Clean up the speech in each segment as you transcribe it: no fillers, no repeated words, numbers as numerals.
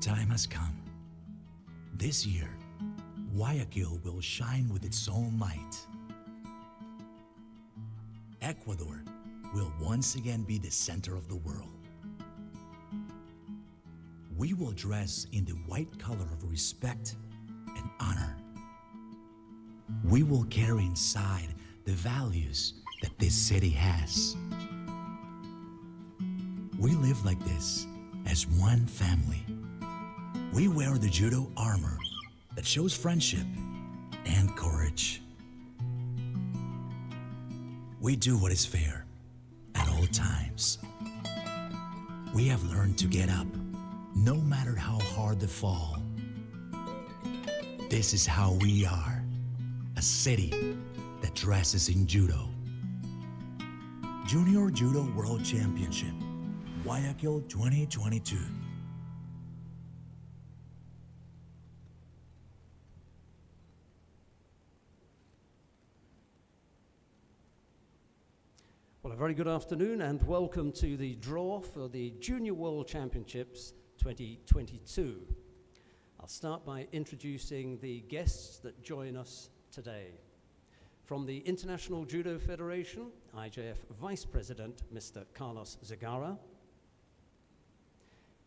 time has come. This year, Guayaquil will shine with its own light. Ecuador will once again be the center of the world. We will dress in the white color of respect and honor. We will carry inside the values that this city has. We live like this as one family. We wear the judo armor that shows friendship and courage. We do what is fair at all times. We have learned to get up, no matter how hard the fall. This is how we are, a city that dresses in judo. Junior Judo World Championship, Guayaquil 2022. Well, a very good afternoon and welcome to the draw for the Junior World Championships 2022. I'll start by introducing the guests that join us today. From the International Judo Federation, IJF Vice President, Mr. Carlos Zagara.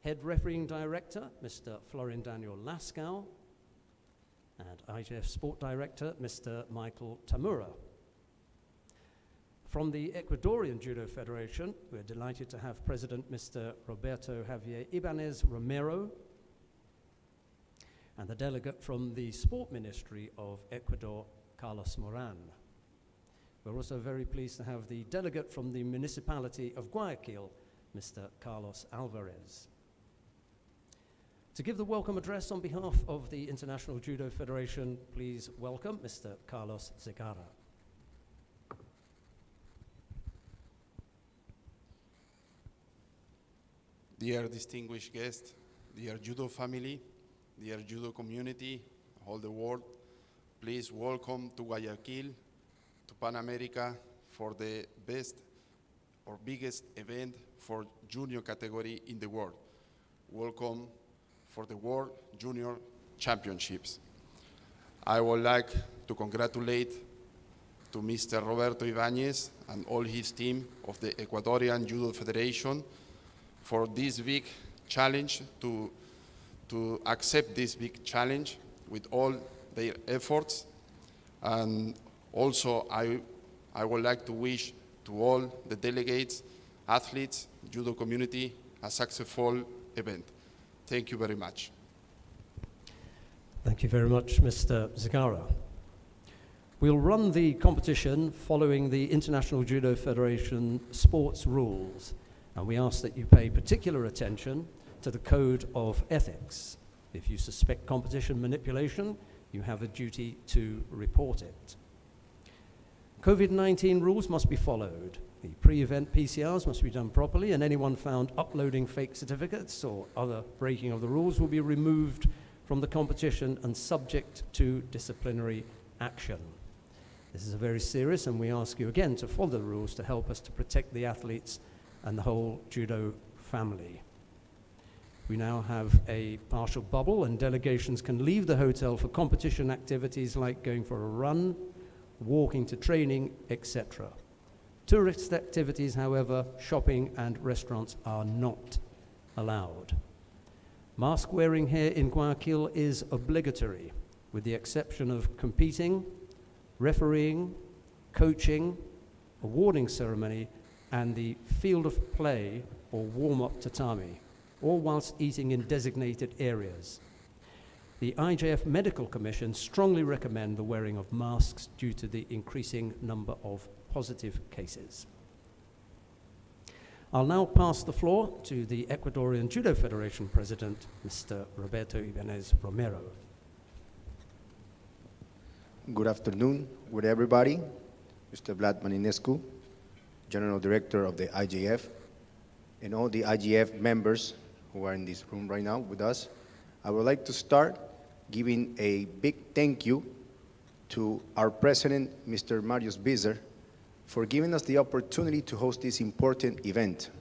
Head Refereeing Director, Mr. Florin Daniel Lascaux. And IJF Sport Director, Mr. Michael Tamura. From the Ecuadorian Judo Federation, we're delighted to have President Mr. Roberto Javier Ibanez Romero, and the delegate from the Sport Ministry of Ecuador, Carlos Moran. We're also very pleased to have the delegate from the municipality of Guayaquil, Mr. Carlos Alvarez. To give the welcome address on behalf of the International Judo Federation, please welcome Mr. Carlos Zagara. Dear distinguished guests, dear judo family, dear judo community, all the world, please welcome to Guayaquil, to Pan America for the best or biggest event for junior category in the world. Welcome for the World Junior Championships. I would like to congratulate to Mr. Roberto Ibanez and all his team of the Ecuadorian Judo Federation for this big challenge, to accept this big challenge with all their efforts. And also I would like to wish to all the delegates, athletes, judo community, a successful event. Thank you very much. Thank you very much, Mr. Zagara. We'll run the competition following the International Judo Federation sports rules, and we ask that you pay particular attention to the code of ethics. If you suspect competition manipulation, you have a duty to report it. COVID-19 rules must be followed. The pre-event PCRs must be done properly, and anyone found uploading fake certificates or other breaking of the rules will be removed from the competition and subject to disciplinary action. This is a very serious, and we ask you again to follow the rules to help us to protect the athletes and the whole judo family. We now have a partial bubble, and delegations can leave the hotel for competition activities like going for a run, walking to training, etc. Tourist activities, however, shopping and restaurants are not allowed. Mask wearing here in Guayaquil is obligatory, with the exception of competing, refereeing, coaching, awarding ceremony, and the field of play or warm-up tatami, all whilst eating in designated areas. The IJF Medical Commission strongly recommend the wearing of masks due to the increasing number of positive cases. I'll now pass the floor to the Ecuadorian Judo Federation President, Mr. Roberto Ibanez Romero. Good afternoon with everybody. Mr. Vlad Marinescu, General Director of the IJF, and all the IJF members who are in this room right now with us. I would like to start giving a big thank you to our President, Mr. Marius Bizer, for giving us the opportunity to host this important event.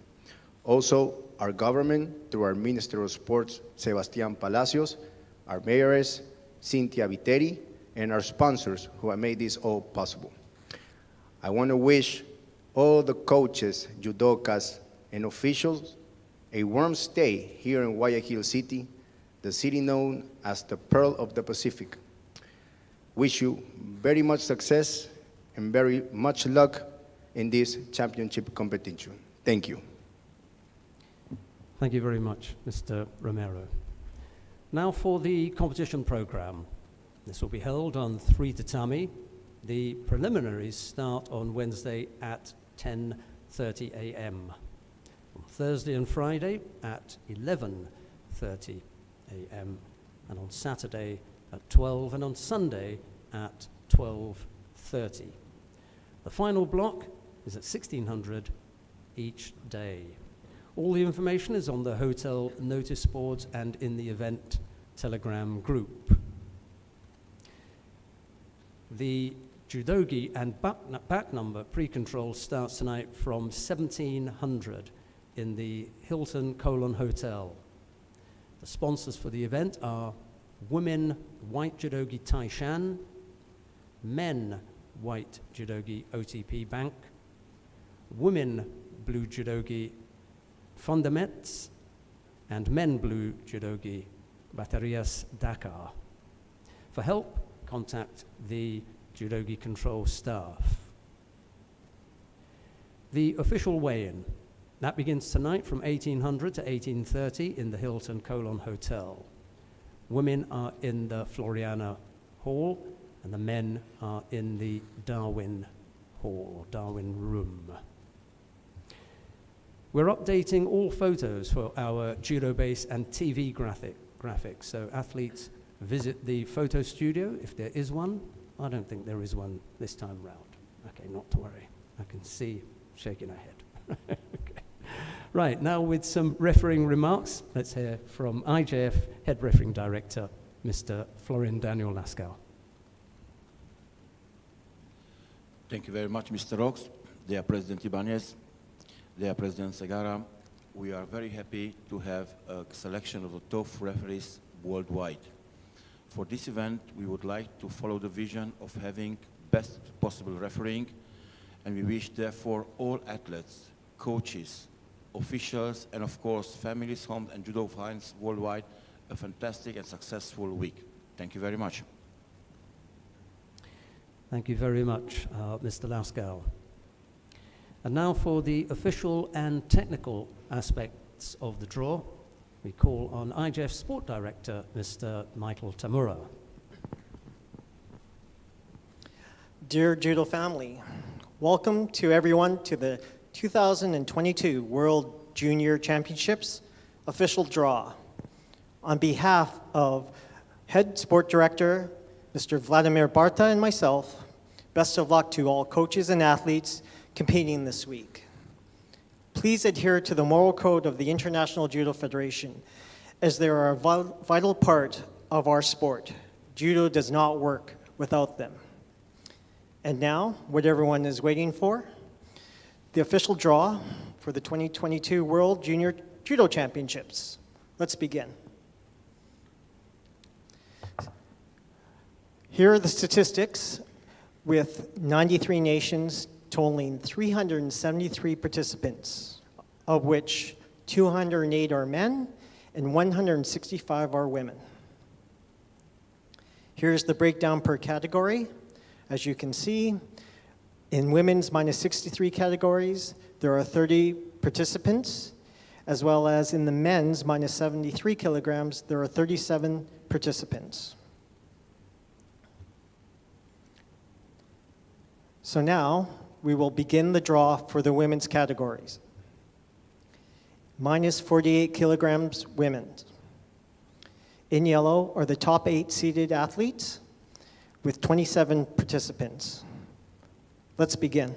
Also, our government through our Minister of Sports, Sebastián Palacios, our mayoress, Cynthia Viteri, and our sponsors who have made this all possible. I want to wish all the coaches, judokas, and officials a warm stay here in Guayaquil City, the city known as the Pearl of the Pacific. Wish you very much success and very much luck in this championship competition. Thank you. Thank you very much, Mr. Romero. Now for the competition program. This will be held on 3 tatami. The preliminaries start on Wednesday at 10:30 a.m. On Thursday and Friday at 11:30 a.m. and on Saturday at 12 and on Sunday at 12:30. The final block is at 1600 each day. All the information is on the hotel notice boards and in the event Telegram group. The judogi and back number pre-control starts tonight from 1700 in the Hilton Colon Hotel. The sponsors for the event are Women White Judogi Taishan, Men White Judogi OTP Bank, Women Blue Judogi Fundamets, and Men Blue Judogi Baterias Dakar. For help, contact the Judogi control staff. The official weigh-in, that begins tonight from 1800 to 1830 in the Hilton Colon Hotel. Women are in the Floriana Hall and the men are in the Darwin Hall, or Darwin Room. We're updating all photos for our judo base and TV graphics, so athletes visit the photo studio if there is one. I don't think there is one this time round. Okay, not to worry. I can see shaking her head. Okay. Right, now with some refereeing remarks, let's hear from IJF Head Refereeing Director, Mr. Florin Daniel Lascaux. Thank you very much, Mr. Rox, dear President Ibanez, dear President Segara. We are very happy to have a selection of the top referees worldwide. For this event, we would like to follow the vision of having best possible refereeing, and we wish therefore all athletes, coaches, officials, and of course families, homes, and judo fans worldwide a fantastic and successful week. Thank you very much. Thank you very much, Mr. Lascaux. And now for the official and technical aspects of the draw, we call on IJF Sport Director, Mr. Michael Tamura. Dear Judo family, welcome to everyone to the 2022 World Junior Championships official draw. On behalf of Head Sport Director, Mr. Vladimir Barta, and myself, best of luck to all coaches and athletes competing this week. Please adhere to the moral code of the International Judo Federation, as they are a vital part of our sport. Judo does not work without them. And now, what everyone is waiting for, the official draw for the 2022 World Junior Judo Championships. Let's begin. Here are the statistics with 93 nations totaling 373 participants, of which 208 are men and 165 are women. Here's the breakdown per category. As you can see, in women's minus 63 categories, there are 30 participants, as well as in the men's minus 73 kilograms, there are 37 participants. So now, we will begin the draw for the women's categories. Minus 48 kilograms women. In yellow are the top 8 seeded athletes with 27 participants. Let's begin.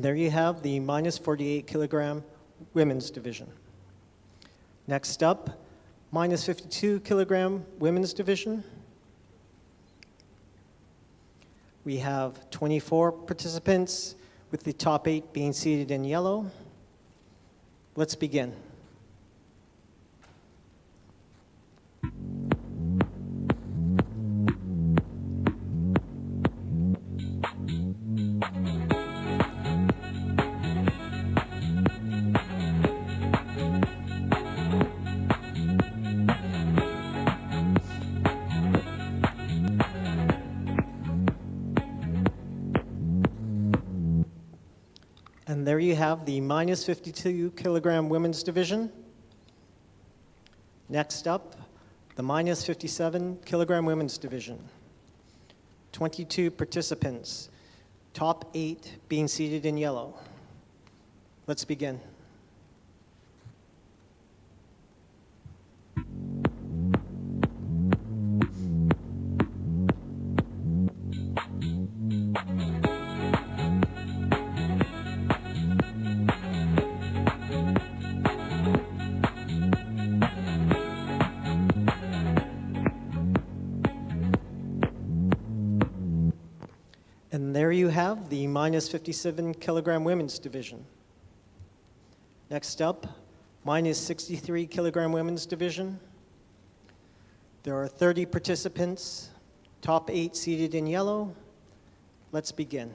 there you have the minus 48 kilogram women's division. Next up, minus 52 kilogram women's division. We have 24 participants, with the top 8 being seated in yellow. Let's begin. And there you have the minus 52 kilogram women's division. Next up, the minus 57 kilogram women's division. 22 participants, top 8 being seated in yellow. Let's begin. And there you have the minus 57 kilogram women's division. Next up, minus 63 kilogram women's division. There are 30 participants, top 8 seated in yellow. Let's begin.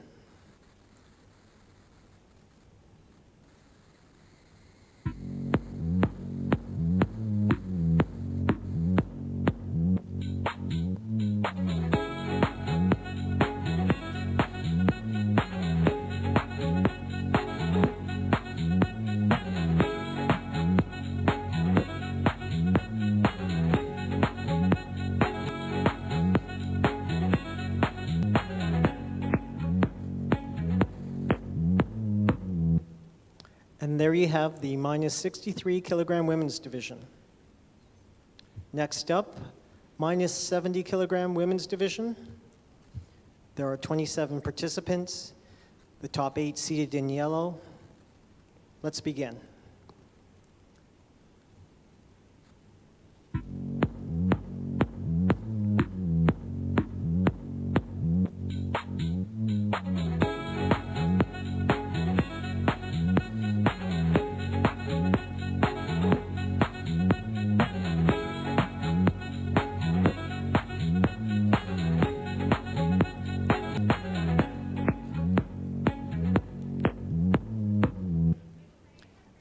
And there you have the minus 63 kilogram women's division. Next up, minus 70 kilogram women's division. There are 27 participants, the top 8 seated in yellow. Let's begin.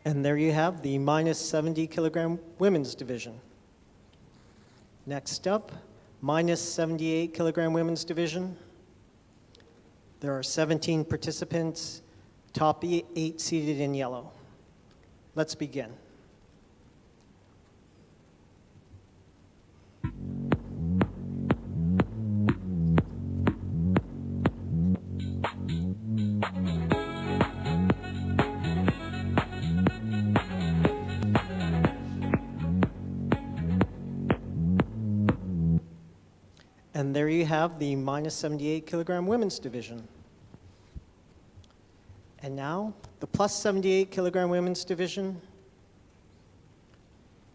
And there you have the minus 70 kilogram women's division. Next up, minus 78 kilogram women's division. There are 17 participants, top 8 seated in yellow. Let's begin. And there you have the minus 78 kilogram women's division. And now, the plus 78 kilogram women's division.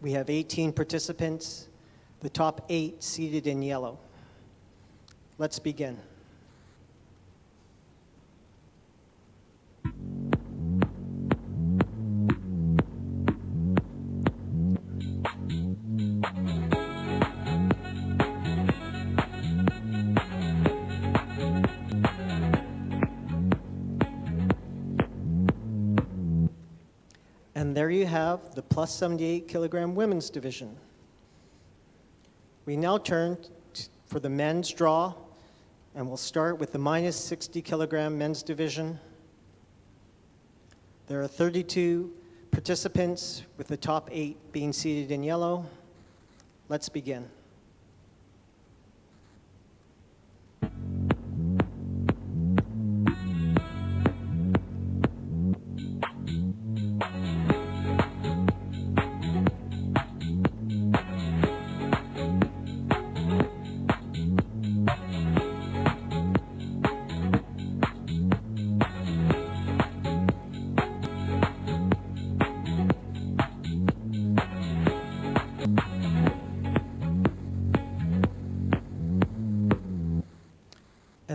We have 18 participants, the top 8 seated in yellow. Let's begin. And there you have the plus 78 kilogram women's division. We now turn for the men's draw, and we'll start with the minus 60 kilogram men's division. There are 32 participants, with the top 8 being seated in yellow. Let's begin.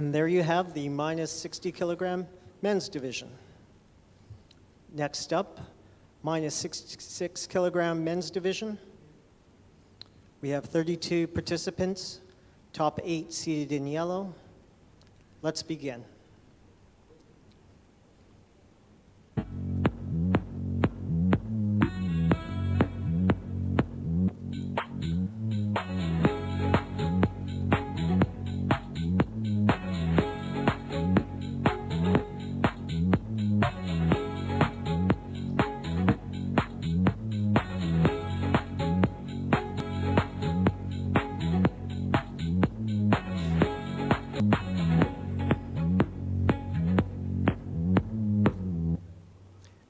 And there you have the minus 60 kilogram men's division. Next up, minus 66 kilogram men's division. We have 32 participants, top 8 seated in yellow. Let's begin.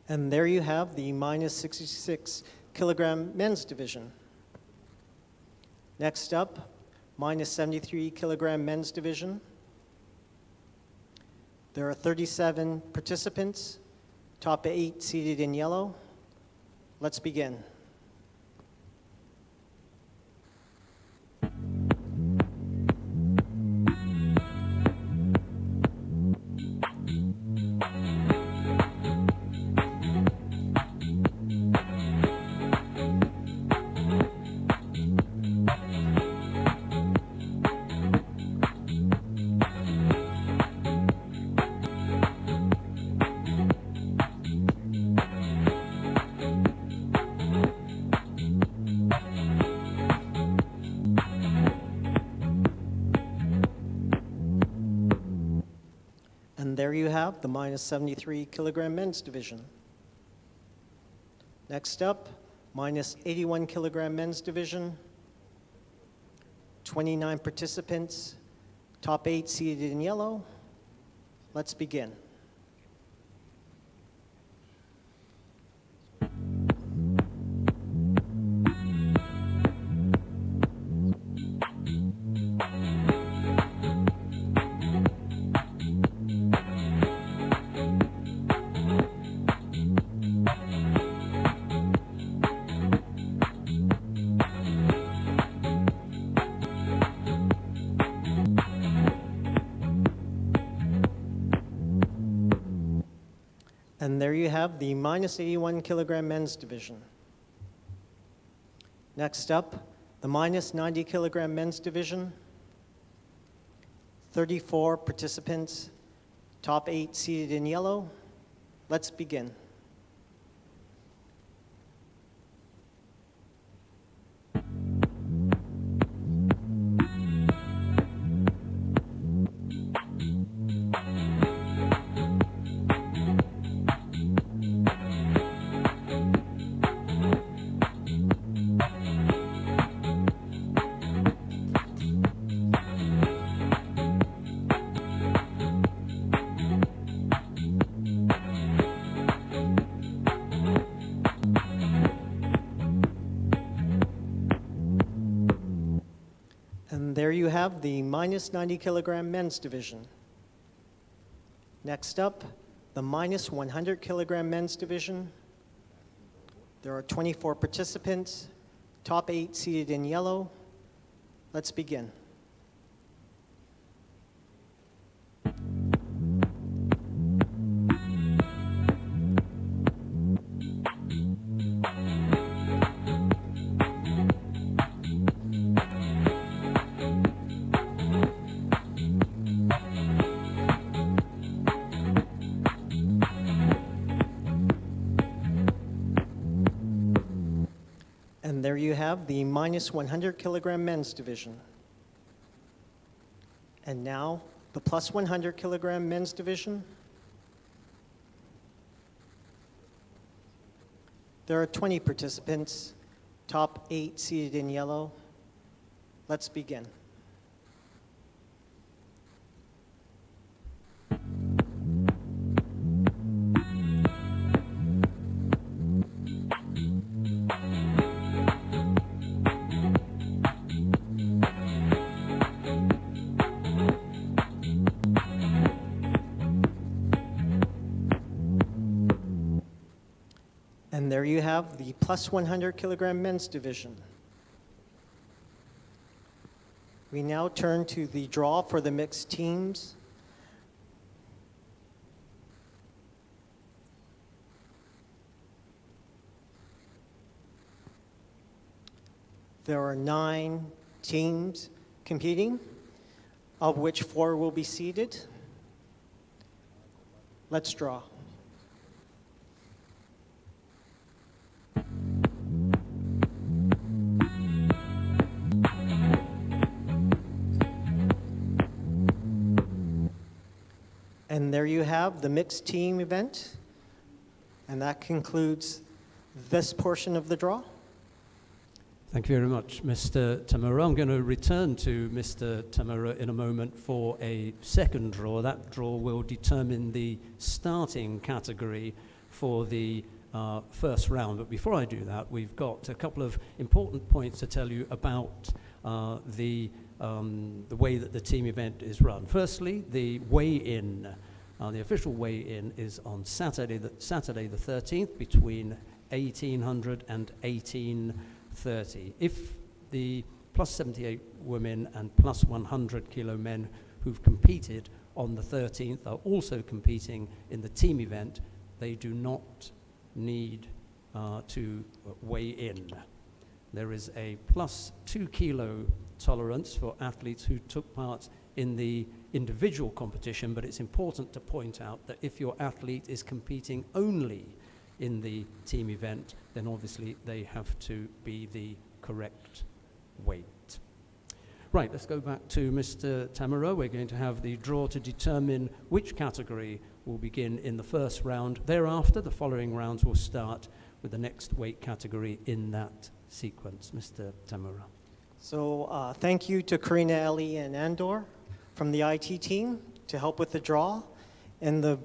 And there you have the minus 66 kilogram men's division. Next up, minus 73 kilogram men's division. There are 37 participants, top 8 seated in yellow. Let's begin. And there you have the minus 73 kilogram men's division. Next up, minus 81 kilogram men's division. 29 participants, top 8 seated in yellow. Let's begin. And there you have the minus 81 kilogram men's division. Next up, the minus 90 kilogram men's division. 34 participants, top 8 seated in yellow. Let's begin. And there you have the minus 90 kilogram men's division. Next up, the minus 100 kilogram men's division. There are 24 participants, top 8 seated in yellow. Let's begin. And there you have the minus 100 kilogram men's division. And now the plus 100 kilogram men's division. There are 20 participants, top 8 seated in yellow. Let's begin. And there you have the plus 100 kilogram men's division. We now turn to the draw for the mixed teams. There are 9 teams competing, of which 4 will be seeded. Let's draw. And there you have the mixed team event. And that concludes this portion of the draw. Thank you very much, Mr. Tamura. I'm going to return to Mr. Tamura in a moment for a second draw. That draw will determine the starting category for the first round. But before I do that, we've got a couple of important points to tell you about the way that the team event is run. Firstly, the weigh-in. The official weigh-in is on Saturday the 13th between 1800 and 1830. If the plus 78 women and plus 100 kilo men who've competed on the 13th are also competing in the team event, they do not need to weigh in. There is a plus 2 kilo tolerance for athletes who took part in the individual competition, but it's important to point out that if your athlete is competing only in the team event, then obviously they have to be the correct weight. Right, let's go back to Mr. Tamura. We're going to have the draw to determine which category will begin in the first round. Thereafter, the following rounds will start with the next weight category in that sequence. Mr. Tamura. So thank you to Karina, Ellie, and Andor from the IT team to help with the draw. And the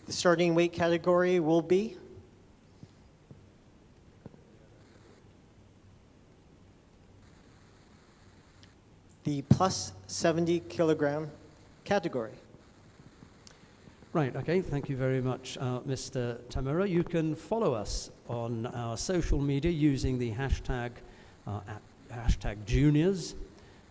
starting weight category will be the plus 70 kilogram category. Right, okay, thank you very much, Mr. Tamura. You can follow us on our social media using the hashtag #juniors,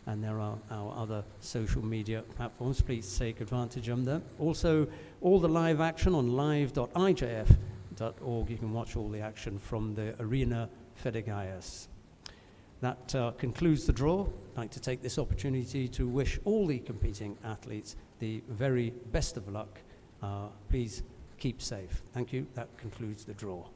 and there are our other social media platforms. Please take advantage of them. Also, all the live action on live.ijf.org. You can watch all the action from the Arena Fedigaias. That concludes the draw. I'd like to take this opportunity to wish all the competing athletes the very best of luck. Please keep safe. Thank you. That concludes the draw.